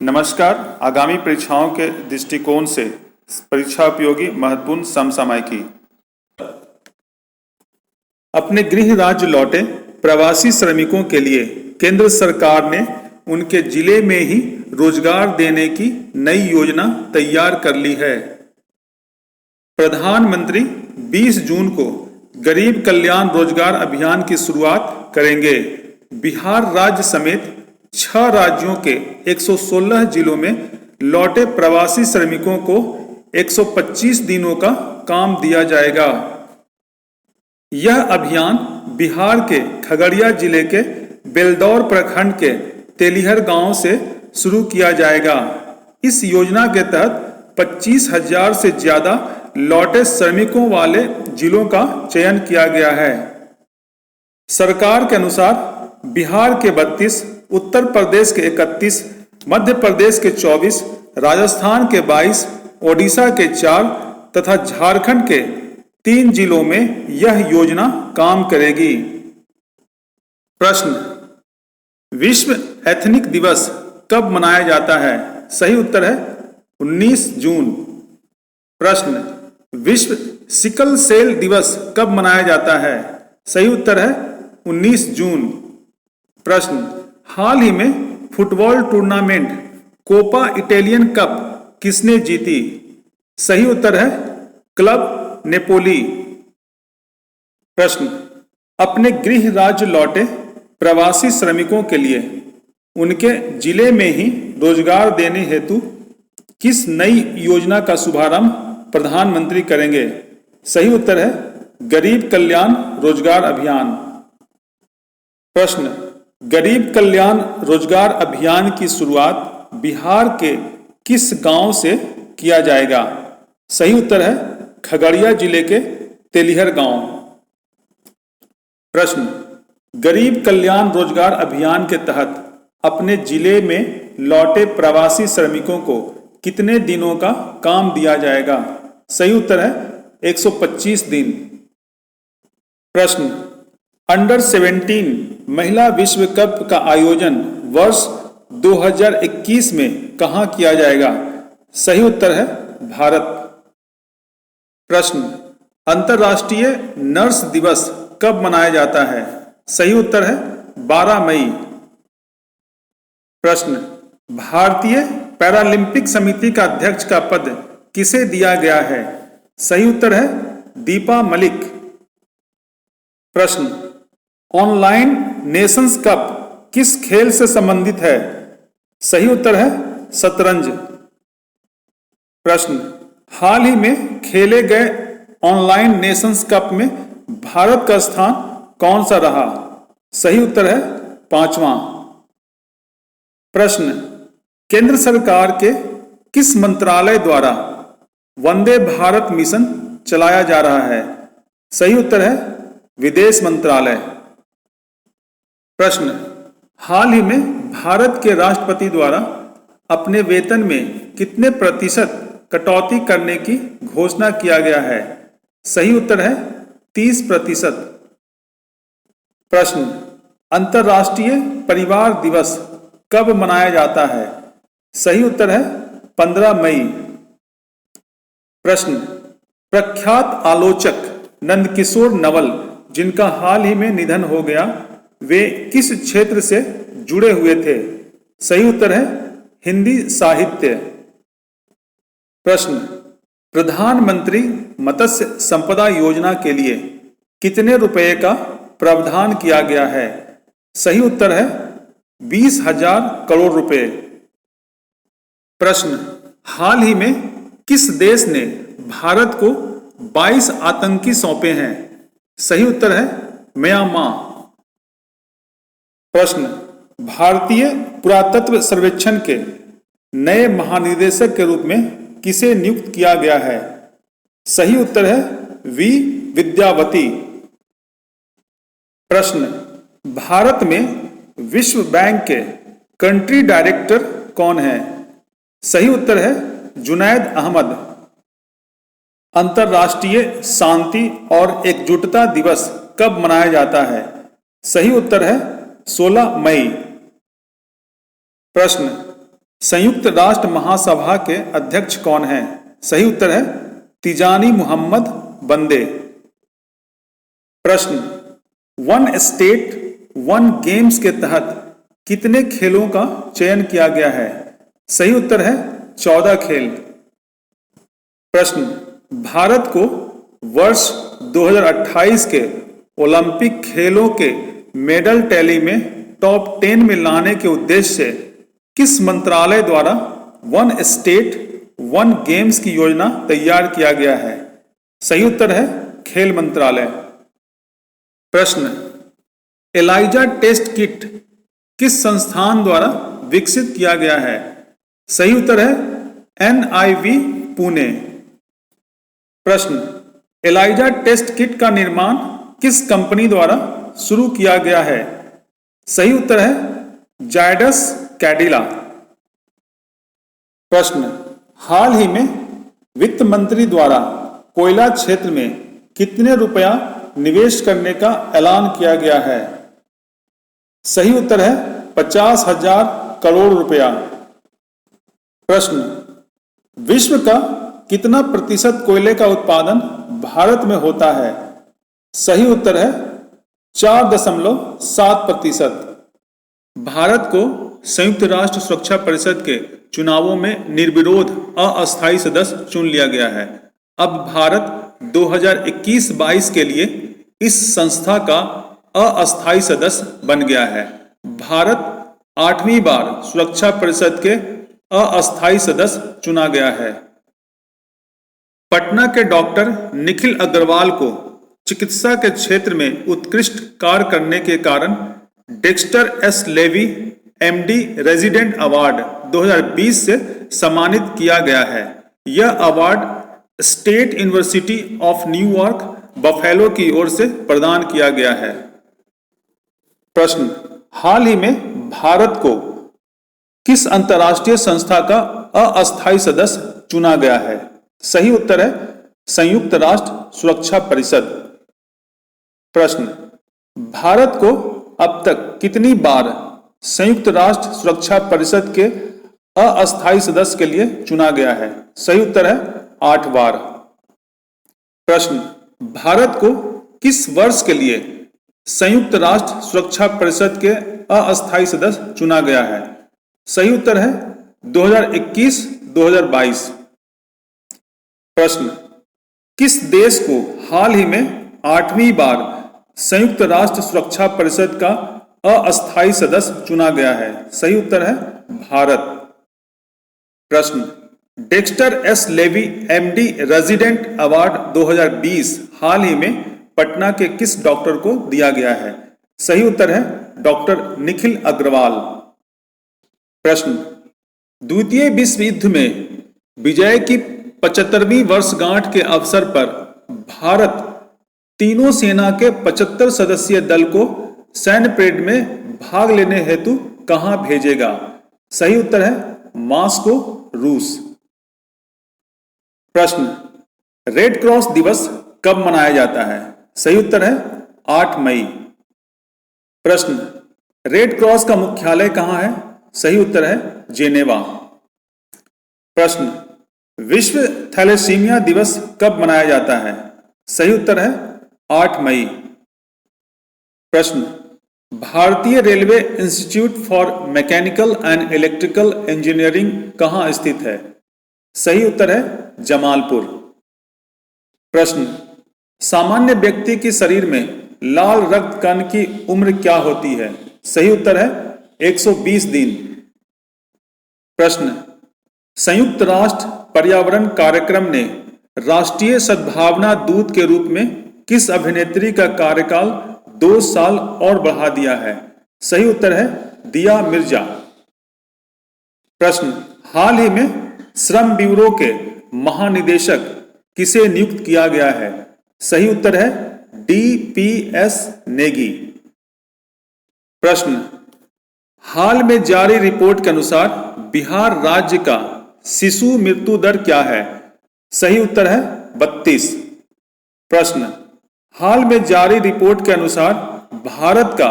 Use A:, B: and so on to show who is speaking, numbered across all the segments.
A: नमस्कार। आगामी परीक्षाओं के दृष्टिकोण से परीक्षा उपयोगी महत्वपूर्ण समसामयिकी। अपने गृह राज्य लौटे प्रवासी श्रमिकों के लिए केंद्र सरकार ने उनके जिले में ही रोजगार देने की नई योजना तैयार कर ली है। प्रधानमंत्री 20 जून को गरीब कल्याण रोजगार अभियान की शुरुआत करेंगे। बिहार राज्य समेत 6 राज्यों के 116 जिलों में लौटे प्रवासी श्रमिकों को 125 दिनों का काम दिया जाएगा। यह अभियान बिहार के खगड़िया जिले के बेलदौर प्रखंड के तेलिहर गांव से शुरू किया जाएगा। इस योजना के तहत 25,000 से ज्यादा लौटे श्रमिकों वाले जिलों का चयन किया गया है। सरकार के अनुसार बिहार के 32, उत्तर प्रदेश के 31, मध्य प्रदेश के 24, राजस्थान के 22, ओडिशा के 4 तथा झारखंड के 3 जिलों में यह योजना काम करेगी। प्रश्न: विश्व एथनिक दिवस कब मनाया जाता है? सही उत्तर है 19 जून। प्रश्न: विश्व सिकल सेल दिवस कब मनाया जाता है? सही उत्तर है 19 जून। प्रश्न: हाल ही में football tournament Coppa Italian cup किसने जीती? सही उत्तर है क्लब नेपोली। प्रश्न: अपने गृह राज्य लौटे प्रवासी श्रमिकों के लिए उनके जिले में ही रोजगार देने हेतु किस नई योजना का शुभारंभ प्रधानमंत्री करेंगे? सही उत्तर है गरीब कल्याण रोजगार अभियान। प्रश्न: गरीब कल्याण रोजगार अभियान की शुरुआत बिहार के किस गांव से किया जाएगा? सही उत्तर है खगड़िया जिले के तेलिहर गांव। प्रश्न: गरीब कल्याण रोजगार अभियान के तहत अपने जिले में लौटे प्रवासी श्रमिकों को कितने दिनों का काम दिया जाएगा? सही उत्तर है 125 दिन। प्रश्न: अंडर 17 महिला विश्व कप का आयोजन वर्ष 2021 में कहां किया जाएगा? सही उत्तर है भारत। प्रश्न: अंतर्राष्ट्रीय नर्स दिवस कब मनाया जाता है? सही उत्तर है 12 मई। प्रश्न: भारतीय पैरालंपिक समिति का अध्यक्ष का पद किसे दिया गया है? सही उत्तर है दीपा मलिक। प्रश्न: ऑनलाइन नेशंस कप किस खेल से संबंधित है? सही उत्तर है शतरंज। प्रश्न: हाल ही में खेले गए ऑनलाइन नेशंस कप में भारत का स्थान कौन सा रहा? सही उत्तर है 5वां। प्रश्न: केंद्र सरकार के किस मंत्रालय द्वारा वंदे भारत मिशन चलाया जा रहा है? सही उत्तर है विदेश मंत्रालय। प्रश्न: हाल ही में भारत के राष्ट्रपति द्वारा अपने वेतन में कितने प्रतिशत कटौती करने की घोषणा किया गया है? सही उत्तर है 30%। प्रश्न: अंतर्राष्ट्रीय परिवार दिवस कब मनाया जाता है? सही उत्तर है 15 मई। प्रश्न: प्रख्यात आलोचक नंदकिशोर नवल जिनका हाल ही में निधन हो गया, वे किस क्षेत्र से जुड़े हुए थे? सही उत्तर है हिंदी साहित्य। प्रश्न: प्रधानमंत्री मत्स्य संपदा योजना के लिए कितने रुपए का प्रावधान किया गया है? सही उत्तर है 20,000 करोड़ रुपए। प्रश्न: हाल ही में किस देश ने भारत को 22 आतंकी सौंपे हैं? सही उत्तर है म्यांमार। प्रश्न: भारतीय पुरातत्व सर्वेक्षण के नए महानिदेशक के रूप में किसे नियुक्त किया गया है? सही उत्तर है वी विद्यावती। प्रश्न: भारत में विश्व बैंक के कंट्री डायरेक्टर कौन है? सही उत्तर है जुनैद अहमद। अंतर्राष्ट्रीय शांति और एकजुटता दिवस कब मनाया जाता है? सही उत्तर है 16 मई। प्रश्न: संयुक्त राष्ट्र महासभा के अध्यक्ष कौन हैं? सही उत्तर है तिजानी मोहम्मद बंदे। प्रश्न, वन स्टेट वन गेम्स के तहत कितने खेलों का चयन किया गया है? सही उत्तर है 14 खेल। प्रश्न, भारत को वर्ष 2028 के ओलंपिक खेलों के मेडल टैली में टॉप 10 में लाने के उद्देश्य से किस मंत्रालय द्वारा वन स्टेट वन गेम्स की योजना तैयार किया गया है? सही उत्तर है खेल मंत्रालय। प्रश्न, एलाइजा टेस्ट किट किस संस्थान द्वारा विकसित किया गया है? सही उत्तर है NIV पुणे। प्रश्न, एलाइजा टेस्ट किट का निर्माण किस कंपनी द्वारा शुरू किया गया है? सही उत्तर है जायडस कैडिला। प्रश्न, हाल ही में वित्त मंत्री द्वारा कोयला क्षेत्र में कितने रुपया निवेश करने का ऐलान किया गया है? सही उत्तर है 50,000 करोड़ रुपया। प्रश्न, विश्व का कितना प्रतिशत कोयले का उत्पादन भारत में होता है? सही उत्तर है 4.7%। भारत को संयुक्त राष्ट्र सुरक्षा परिषद के चुनावों में निर्विरोध अस्थायी सदस्य चुन लिया गया है। अब भारत 2021-22 के लिए इस संस्था का अस्थायी सदस्य बन गया है। भारत 8वीं बार सुरक्षा परिषद के अस्थायी सदस्य चुना गया है। पटना के डॉक्टर निखिल अग्रवाल को चिकित्सा के क्षेत्र में उत्कृष्ट कार्य करने के कारण Dexter S Levy MD resident award 2020 से सम्मानित किया गया है। यह award state university of New York Buffalo की ओर से प्रदान किया गया है। प्रश्न, हाल ही में भारत को किस अंतर्राष्ट्रीय संस्था का अस्थायी सदस्य चुना गया है? सही उत्तर है संयुक्त राष्ट्र सुरक्षा परिषद। प्रश्न, भारत को अब तक कितनी बार संयुक्त राष्ट्र सुरक्षा परिषद के अस्थायी सदस्य के लिए चुना गया है? सही उत्तर है 8 बार। प्रश्न, भारत को किस वर्ष के लिए संयुक्त राष्ट्र सुरक्षा परिषद के अस्थायी सदस्य चुना गया है? सही उत्तर है 2021-2022। प्रश्न, किस देश को हाल ही में 8वीं बार संयुक्त राष्ट्र सुरक्षा परिषद का अस्थायी सदस्य चुना गया है? सही उत्तर है भारत। प्रश्न, Dexter S Levy MD resident award 2020 हाल ही में पटना के किस डॉक्टर को दिया गया है? सही उत्तर है डॉक्टर निखिल अग्रवाल। प्रश्न, द्वितीय विश्व युद्ध में विजय की 75वीं वर्षगांठ के अवसर पर भारत तीनों सेना के 75 सदस्यीय दल को सैन्य परेड में भाग लेने हेतु कहां भेजेगा? सही उत्तर है मॉस्को, रूस। प्रश्न, रेड क्रॉस दिवस कब मनाया जाता है? सही उत्तर है 8 मई। प्रश्न, रेड क्रॉस का मुख्यालय कहां है? सही उत्तर है जेनेवा। प्रश्न, विश्व थैलेसीमिया दिवस कब मनाया जाता है? सही उत्तर है 8 मई। प्रश्न, भारतीय railway institute for mechanical and electrical engineering कहां स्थित है? सही उत्तर है जमालपुर। प्रश्न, सामान्य व्यक्ति के शरीर में लाल रक्त कण की उम्र क्या होती है? सही उत्तर है 120 दिन। प्रश्न, संयुक्त राष्ट्र पर्यावरण कार्यक्रम ने राष्ट्रीय सद्भावना दूत के रूप में किस अभिनेत्री का कार्यकाल 2 साल और बढ़ा दिया है? सही उत्तर है दिया मिर्जा। प्रश्न, हाल ही में श्रम ब्यूरो के महानिदेशक किसे नियुक्त किया गया है? सही उत्तर है DPS नेगी। प्रश्न, हाल में जारी रिपोर्ट के अनुसार बिहार राज्य का शिशु मृत्यु दर क्या है? सही उत्तर है 32। प्रश्न, हाल में जारी रिपोर्ट के अनुसार भारत का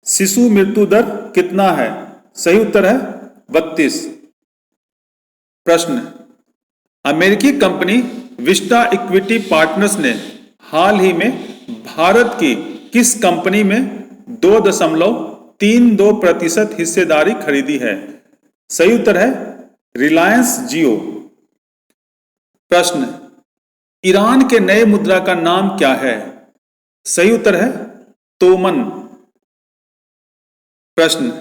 A: शिशु मृत्यु दर कितना है? सही उत्तर है 32। प्रश्न, अमेरिकी कंपनी विस्टा इक्विटी पार्टनर्स ने हाल ही में भारत की किस कंपनी में 2.32% हिस्सेदारी खरीदी है? सही उत्तर है रिलायंस जियो। प्रश्न, ईरान के नए मुद्रा का नाम क्या है? सही उत्तर है तोमन। प्रश्न,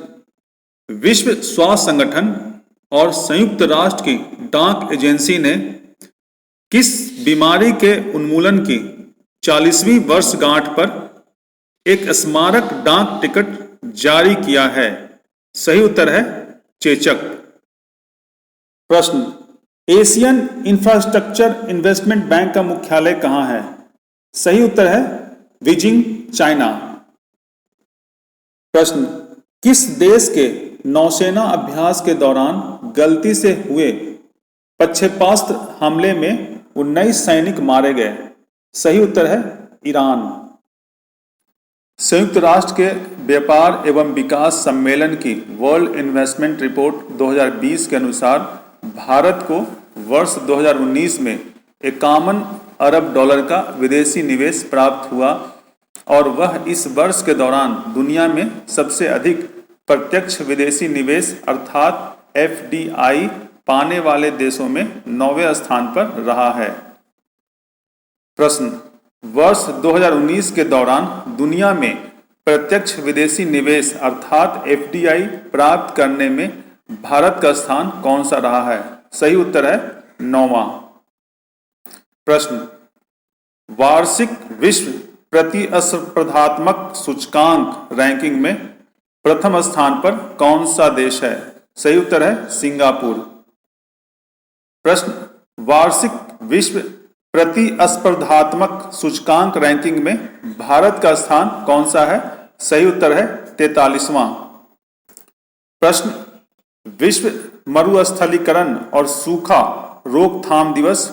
A: विश्व स्वास्थ्य संगठन और संयुक्त राष्ट्र की डाक एजेंसी ने किस बीमारी के उन्मूलन की 40वीं वर्षगांठ पर एक स्मारक डाक टिकट जारी किया है? सही उत्तर है चेचक। प्रश्न, एशियन इंफ्रास्ट्रक्चर इन्वेस्टमेंट बैंक का मुख्यालय कहां है? सही उत्तर है बीजिंग, चाइना। प्रश्न, किस देश के नौसेना अभ्यास के दौरान गलती से हुए प्रक्षेपास्त्र हमले में 19 सैनिक मारे गए? सही उत्तर है ईरान। संयुक्त राष्ट्र के व्यापार एवं विकास सम्मेलन की वर्ल्ड इन्वेस्टमेंट रिपोर्ट 2020 के अनुसार भारत को वर्ष 2019 में 51 अरब डॉलर का विदेशी निवेश प्राप्त हुआ और वह इस वर्ष के दौरान दुनिया में सबसे अधिक प्रत्यक्ष विदेशी निवेश अर्थात FDI पाने वाले देशों में 9वें स्थान पर रहा है। प्रश्न, वर्ष 2019 के दौरान दुनिया में प्रत्यक्ष विदेशी निवेश अर्थात FDI प्राप्त करने में भारत का स्थान कौन सा रहा है? सही उत्तर है 9वां। प्रश्न, वार्षिक विश्व प्रतिस्पर्धात्मक सूचकांक रैंकिंग में प्रथम स्थान पर कौन सा देश है? सही उत्तर है सिंगापुर। प्रश्न, वार्षिक विश्व प्रतिस्पर्धात्मक सूचकांक रैंकिंग में भारत का स्थान कौन सा है? सही उत्तर है 43वां। प्रश्न, विश्व मरुस्थलीकरण और सूखा रोकथाम दिवस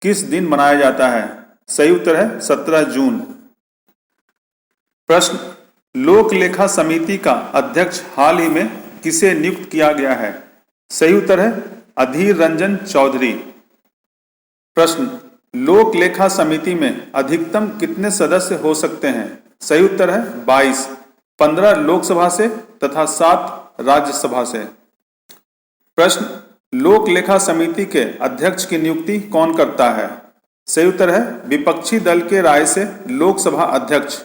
A: किस दिन मनाया जाता है? सही उत्तर है 17 जून। प्रश्न, लोक लेखा समिति का अध्यक्ष हाल ही में किसे नियुक्त किया गया है? सही उत्तर है अधीर रंजन चौधरी। प्रश्न, लोक लेखा समिति में अधिकतम कितने सदस्य हो सकते हैं? सही उत्तर है 22, 15 लोकसभा से तथा 7 राज्यसभा से। प्रश्न, लोक लेखा समिति के अध्यक्ष की नियुक्ति कौन करता है? सही उत्तर है विपक्षी दल के राय से लोकसभा अध्यक्ष।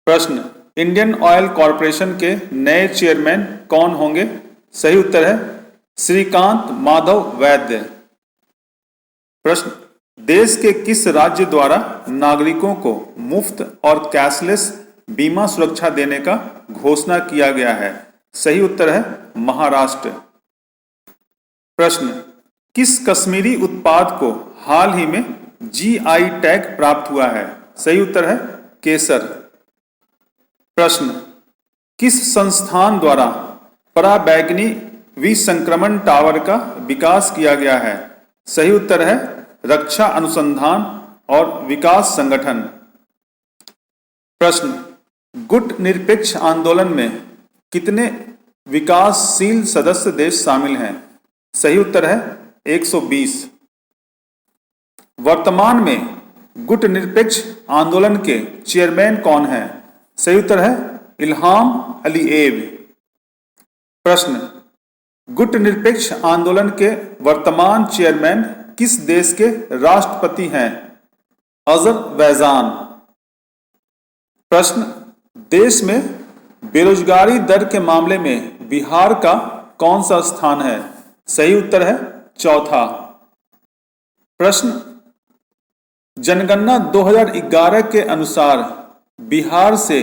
A: प्रश्न, इंडियन ऑयल कॉरपोरेशन के नए चेयरमैन कौन होंगे? सही उत्तर है श्रीकांत माधव वैद्य। प्रश्न, देश के किस राज्य द्वारा नागरिकों को मुफ्त और कैशलेस बीमा सुरक्षा देने का घोषणा किया गया है? सही उत्तर है महाराष्ट्र। प्रश्न, किस कश्मीरी उत्पाद को हाल ही में GI टैग प्राप्त हुआ है? सही उत्तर है केसर। प्रश्न, किस संस्थान द्वारा पराबैंगनी विसंक्रमण टावर का विकास किया गया है? सही उत्तर है रक्षा अनुसंधान और विकास संगठन। प्रश्न, गुट निरपेक्ष आंदोलन में कितने विकासशील सदस्य देश शामिल हैं? सही उत्तर है 120। वर्तमान में गुट निरपेक्ष आंदोलन के चेयरमैन कौन है? सही उत्तर है इल्हाम अलीएव। प्रश्न, गुट निरपेक्ष आंदोलन के वर्तमान चेयरमैन किस देश के राष्ट्रपति हैं? अजरबैजान। प्रश्न, देश में बेरोजगारी दर के मामले में बिहार का कौन सा स्थान है? सही उत्तर है चौथा। प्रश्न, जनगणना 2011 के अनुसार बिहार से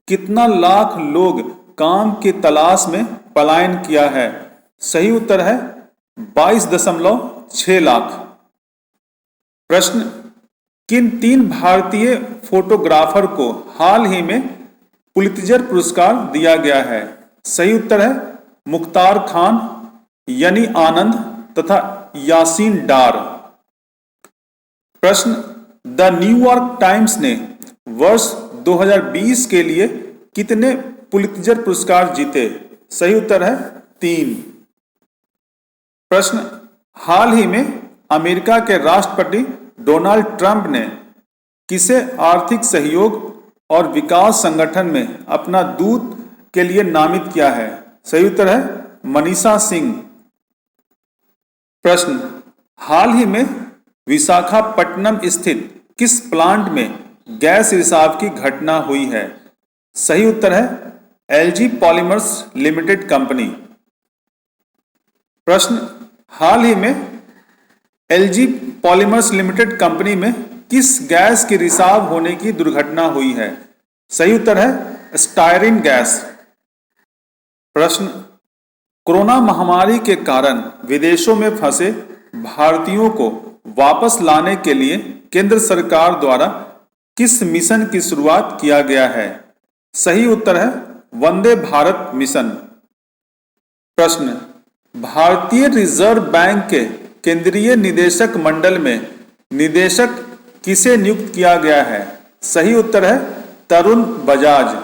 A: कितना लाख लोग काम की तलाश में पलायन किया है? सही उत्तर है 22.6 लाख। प्रश्न, किन 3 भारतीय फोटोग्राफर को हाल ही में पुलित्जर पुरस्कार दिया गया है? सही उत्तर है मुख्तार खान, यानी आनंद तथा यासीन डार। प्रश्न, द न्यूयॉर्क टाइम्स ने वर्ष 2020 के लिए कितने पुलित्जर पुरस्कार जीते? सही उत्तर है 3। प्रश्न, हाल ही में अमेरिका के राष्ट्रपति डोनाल्ड ट्रंप ने किसे आर्थिक सहयोग और विकास संगठन में अपना दूत के लिए नामित किया है? सही उत्तर है मनीषा सिंह। प्रश्न, हाल ही में विशाखापट्टनम स्थित किस प्लांट में गैस रिसाव की घटना हुई है? सही उत्तर है एलजी पॉलीमर्स लिमिटेड कंपनी। प्रश्न, हाल ही में एलजी पॉलीमर्स लिमिटेड कंपनी में किस गैस की रिसाव होने की दुर्घटना हुई है? सही उत्तर है स्टायरीन गैस। प्रश्न, कोरोना महामारी के कारण विदेशों में फंसे भारतीयों को वापस लाने के लिए केंद्र सरकार द्वारा किस मिशन की शुरुआत किया गया है? सही उत्तर है वंदे भारत मिशन। प्रश्न, भारतीय रिजर्व बैंक के केंद्रीय निदेशक मंडल में निदेशक किसे नियुक्त किया गया है? सही उत्तर है तरुण बजाज।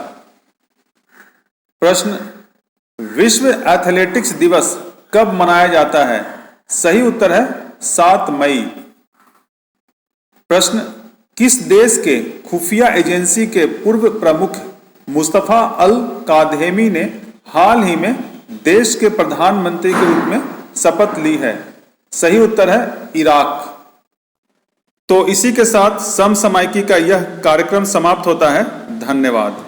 A: प्रश्न, विश्व एथलेटिक्स दिवस कब मनाया जाता है? सही उत्तर है 7 मई। प्रश्न, किस देश के खुफिया एजेंसी के पूर्व प्रमुख मुस्तफा अल कादेमी ने हाल ही में देश के प्रधानमंत्री के रूप में शपथ ली है? सही उत्तर है इराक। तो इसी के साथ समसामयिकी का यह कार्यक्रम समाप्त होता है। धन्यवाद।